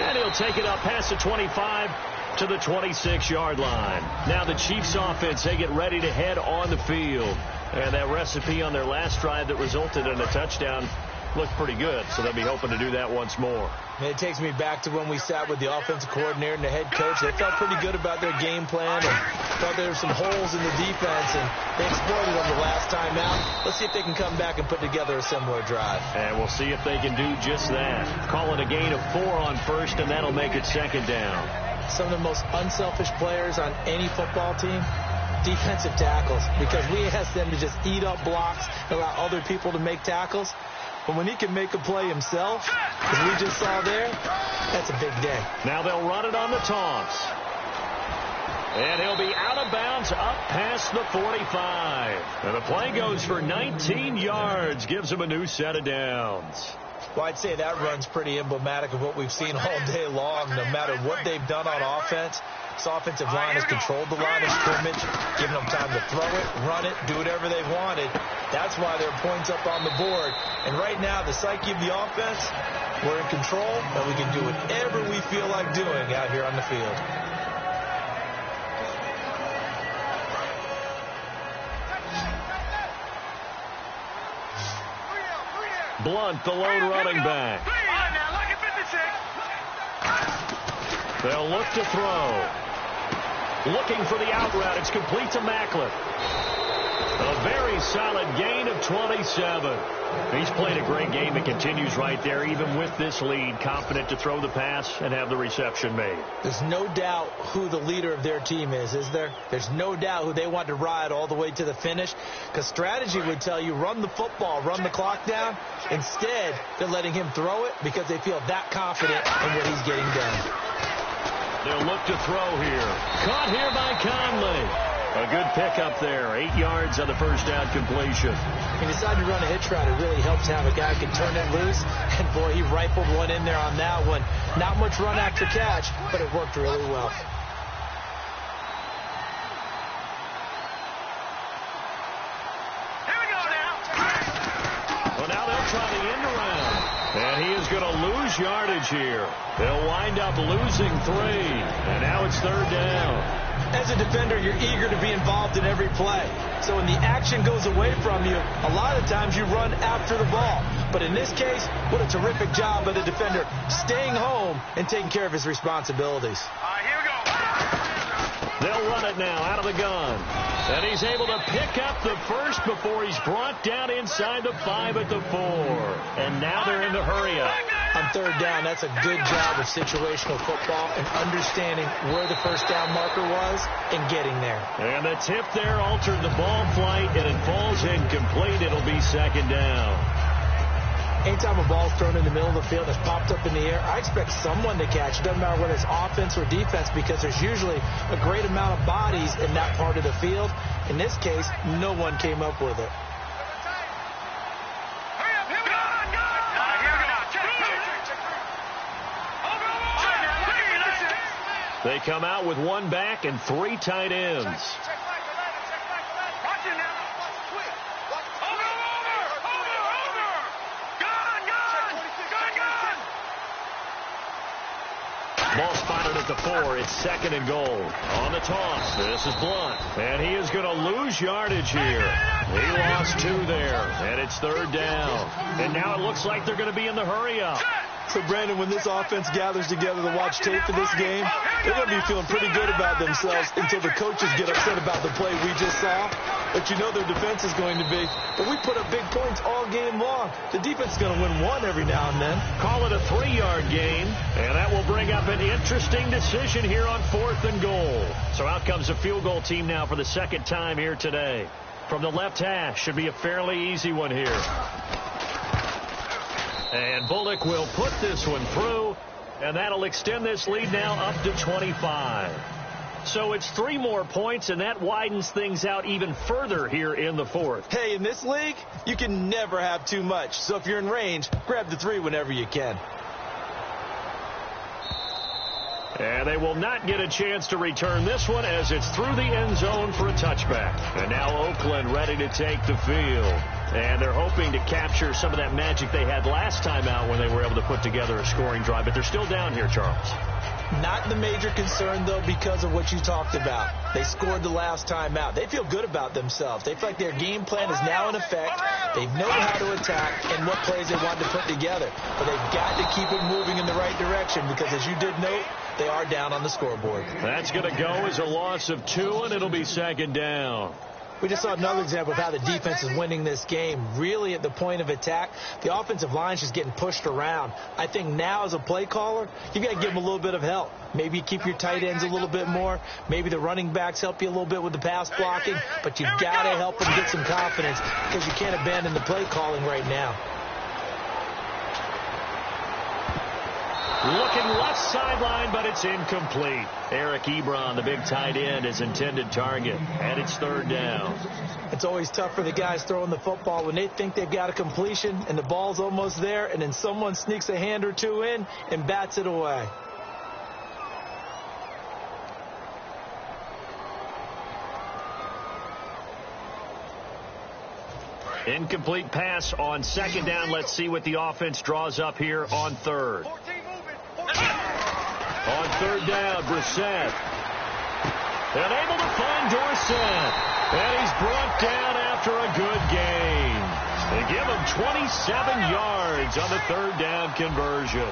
And he'll take it up past the 25 to the 26-yard line. Now the Chiefs offense, they get ready to head on the field. And that recipe on their last drive that resulted in a touchdown looked pretty good, so they'll be hoping to do that once more. It takes me back to when we sat with the offensive coordinator and the head coach. They felt pretty good about their game plan and thought there were some holes in the defense, and they exploited them the last time out. Let's see if they can come back and put together a similar drive. And we'll see if they can do just that. Call it a gain of 4 on first, and that'll make it second down. Some of the most unselfish players on any football team, defensive tackles, because we ask them to just eat up blocks and allow other people to make tackles. But when he can make a play himself, as we just saw there, that's a big day. Now they'll run it on the toss. And he'll be out of bounds up past the 45. And the play goes for 19 yards, gives him a new set of downs. Well, I'd say that run's pretty emblematic of what we've seen all day long. No matter what they've done on offense, this offensive line has controlled the line of scrimmage, given them time to throw it, run it, do whatever they've wanted. That's why there are points up on the board. And right now, the psyche of the offense, we're in control, and we can do whatever we feel like doing out here on the field. Blunt, the lone running back. They'll look to throw. Looking for the out route. It's complete to Macklin. A very solid gain of 27. He's played a great game and continues right there, even with this lead, confident to throw the pass and have the reception made. There's no doubt who the leader of their team is there? There's no doubt who they want to ride all the way to the finish, because strategy would tell you run the football, run the clock down. Instead, they're letting him throw it because they feel that confident in what he's getting done. They'll look to throw here. Caught here by Conley. A good pickup there. 8 yards on the first down completion. He decided to run a hitch route. It really helps to have a guy who can turn it loose. And, boy, he rifled one in there on that one. Not much run after catch, but it worked really well. Here we go now. Well, now they'll try the end around. And he is going to lose yardage here. They'll wind up losing 3. And now it's third down. As a defender, you're eager to be involved in every play. So when the action goes away from you, a lot of times you run after the ball. But in this case, what a terrific job by the defender staying home and taking care of his responsibilities. Here we go. They'll run it now out of the gun. And he's able to pick up the first before he's brought down inside the 5 at the 4. And now they're in the hurry up. On third down, that's a good job of situational football and understanding where the first down marker was and getting there. And the tip there altered the ball flight, and it falls incomplete. It'll be second down. Anytime a ball's thrown in the middle of the field that's popped up in the air, I expect someone to catch. It doesn't matter whether it's offense or defense, because there's usually a great amount of bodies in that part of the field. In this case, no one came up with it. They come out with 1 back and 3 tight ends. Ball spotted at the 4. It's second and goal. On the toss, this is Blunt. And he is going to lose yardage here. He lost 2 there. And it's third down. And now it looks like they're going to be in the hurry up. So, Brandon, when this offense gathers together to watch tape for this game, they're going to be feeling pretty good about themselves until the coaches get upset about the play we just saw. But you know their defense is going to be. But we put up big points all game long. The defense is going to win 1 every now and then. Call it a 3-yard gain, and that will bring up an interesting decision here on 4th and goal. So out comes the field goal team now for the second time here today. From the left hash, should be a fairly easy one here. And Bullock will put this one through, and that'll extend this lead now up to 25. So it's 3 more points, and that widens things out even further here in the fourth. Hey, in this league, you can never have too much. So if you're in range, grab the 3 whenever you can. And they will not get a chance to return this one as it's through the end zone for a touchback. And now Oakland ready to take the field. And they're hoping to capture some of that magic they had last time out when they were able to put together a scoring drive. But they're still down here, Charles. Not the major concern, though, because of what you talked about. They scored the last time out. They feel good about themselves. They feel like their game plan is now in effect. They know how to attack and what plays they want to put together. But they've got to keep it moving in the right direction because, as you did note, they are down on the scoreboard. That's going to go as a loss of 2, and it'll be second down. We just saw another example of how the defense is winning this game. Really, at the point of attack, the offensive line is just getting pushed around. I think now, as a play caller, you got to give them a little bit of help. Maybe you keep your tight ends a little bit more. Maybe the running backs help you a little bit with the pass blocking. But you've got to help them get some confidence because you can't abandon the play calling right now. Looking left sideline, but it's incomplete. Eric Ebron, the big tight end, is intended target. And it's third down. It's always tough for the guys throwing the football when they think they've got a completion and the ball's almost there, and then someone sneaks a hand or two in and bats it away. Incomplete pass on second down. Let's see what the offense draws up here on third. On third down, Brissett. And able to find Dorsett. And he's brought down after a good gain. They give him 27 yards on the third down conversion.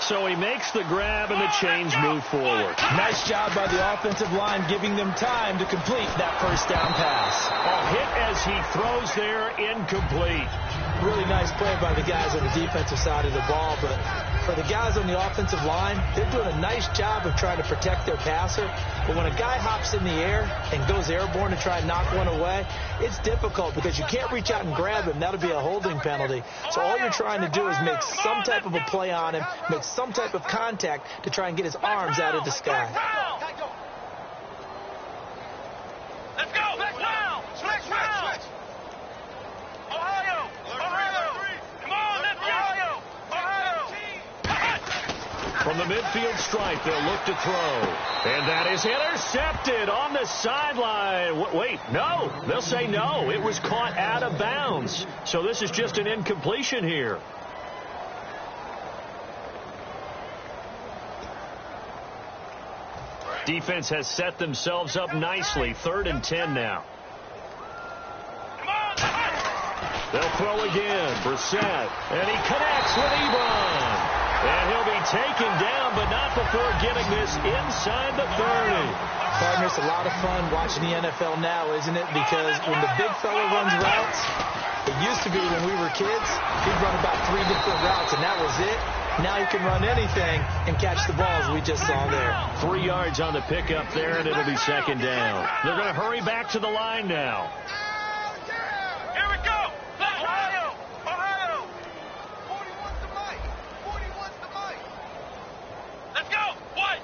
So he makes the grab and the chains move forward. Nice job by the offensive line giving them time to complete that first down pass. A hit as he throws there, incomplete. Really nice play by the guys on the defensive side of the ball, but for the guys on the offensive line, they're doing a nice job of trying to protect their passer. But when a guy hops in the air and goes airborne to try and knock one away, it's difficult because you can't reach out and grab him. That'll be a holding penalty. So all you're trying to do is make some type of a play on him, make some type of contact to try and get his arms out of the sky. Let's go! Switch! Ohio! Come on, let's go! Ohio! From the midfield stripe, they'll look to throw. And that is intercepted on the sideline. Wait, no. They'll say no. It was caught out of bounds. So this is just an incompletion here. Defense has set themselves up nicely. 3rd and 10 now. They'll throw again. Brissett. And he connects with Ebron. And he'll be taken down, but not before getting this inside the 30. Partner, it's a lot of fun watching the NFL now, isn't it? Because when the big fella runs routes, it used to be when we were kids, he'd run about 3 different routes, and that was it. Now he can run anything and catch the balls we just saw there. 3 yards on the pickup there, and it'll be second down. They're going to hurry back to the line now. Here we go! Ohio! 41's the mic! Let's go! What?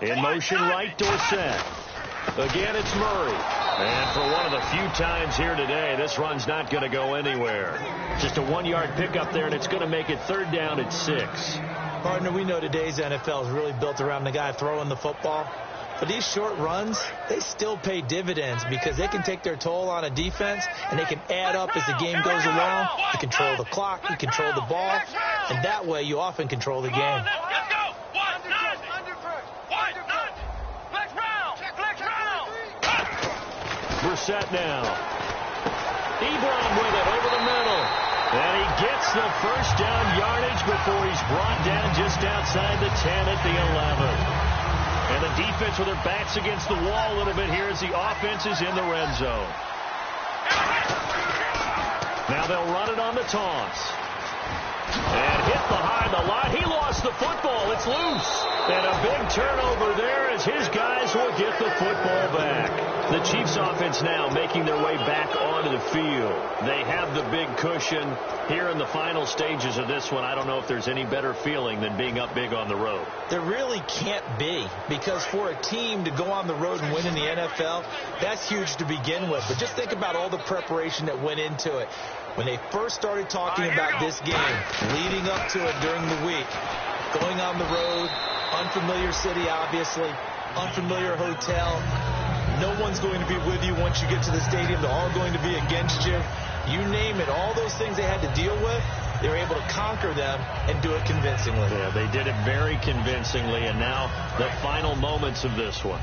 9! In motion right, Dorsett. Again, it's Murray. And for one of the few times here today, this run's not going to go anywhere. Just a 1-yard pickup there, and it's going to make it 3rd down at 6. Partner, we know today's NFL is really built around the guy throwing the football. But these short runs, they still pay dividends because they can take their toll on a defense, and they can add up as the game goes along. You control the clock, you control the ball, and that way you often control the game. Let's go! Brissett now. Ebron with it over the middle. And he gets the first down yardage before he's brought down just outside the 10 at the 11. And the defense with their backs against the wall a little bit here as the offense is in the red zone. Now they'll run it on the toss. And hit behind the line. He lost the football. It's loose. And a big turnover there as his guys will get the football back. The Chiefs offense now making their way back onto the field. They have the big cushion here in the final stages of this one. I don't know if there's any better feeling than being up big on the road. There really can't be, because for a team to go on the road and win in the NFL, that's huge to begin with. But just think about all the preparation that went into it. When they first started talking about this game, leading up to it during the week, going on the road, unfamiliar city, obviously, unfamiliar hotel. No one's going to be with you once you get to the stadium. They're all going to be against you. You name it. All those things they had to deal with, they were able to conquer them and do it convincingly. Yeah, they did it very convincingly, and now the final moments of this one.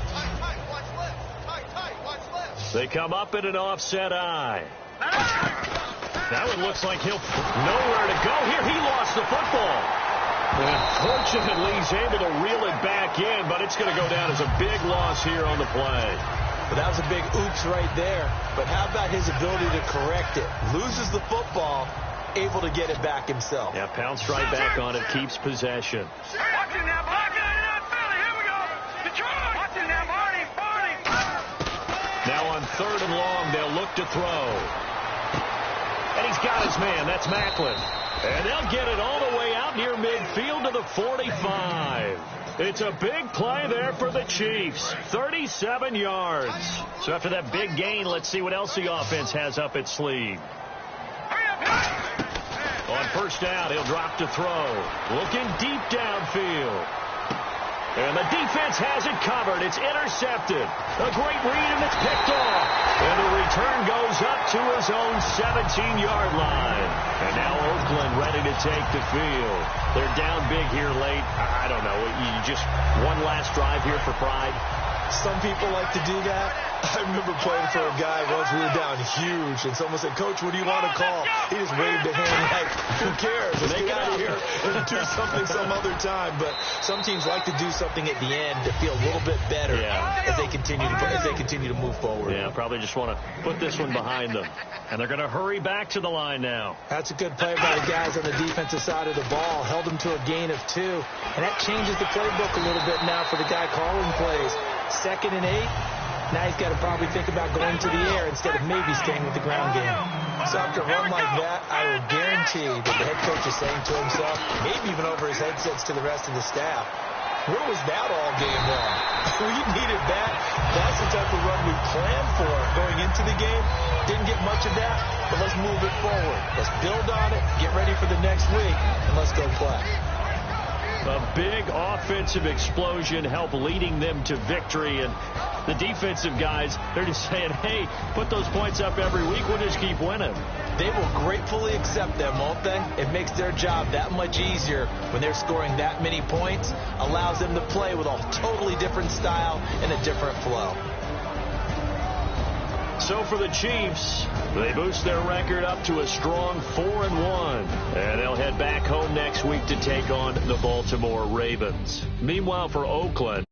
They come up in an offset eye. That one looks like he'll nowhere to go here. He lost the football. And fortunately, he's able to reel it back in, but it's going to go down as a big loss here on the play. But that was a big oops right there. But how about his ability to correct it? Loses the football, able to get it back himself. Yeah, pounced right back on it, keeps possession. Watching now, Philly, here we go. Detroit. Watching now, Marty. Now on 3rd and long, they'll look to throw. And he's got his man. That's Macklin. And they'll get it all the way out near midfield to the 45. It's a big play there for the Chiefs. 37 yards. So after that big gain, let's see what else the offense has up its sleeve. On 1st down, he'll drop to throw. Looking deep downfield. And the defense has it covered. It's intercepted. A great read, and it's picked off. And the return goes up to his own 17-yard line. And now Oakland ready to take the field. They're down big here late. I don't know. You just one last drive here for pride. Some people like to do that. I remember playing for a guy once. We were down huge, and someone said, "Coach, what do you want to call?" He just waved a hand like, who cares? Let's get out of here and do something some other time. But some teams like to do something at the end to feel a little bit better as they continue to move forward. Yeah, probably just want to put this one behind them. And they're going to hurry back to the line now. That's a good play by the guys on the defensive side of the ball. Held them to a gain of 2. And that changes the playbook a little bit now for the guy calling plays. 2nd and 8. Now he's got to probably think about going to the air instead of maybe staying with the ground game. So after a run like that, I will guarantee that the head coach is saying to himself, maybe even over his headsets to the rest of the staff, where was that all game long? We needed that. That's the type of run we planned for going into the game. Didn't get much of that, but let's move it forward. Let's build on it, get ready for the next week, and let's go play. A big offensive explosion helped leading them to victory. And the defensive guys, they're just saying, hey, put those points up every week. We'll just keep winning. They will gratefully accept them, won't they? It makes their job that much easier when they're scoring that many points. Allows them to play with a totally different style and a different flow. So for the Chiefs, they boost their record up to a strong 4-1. And they'll head back home next week to take on the Baltimore Ravens. Meanwhile, for Oakland,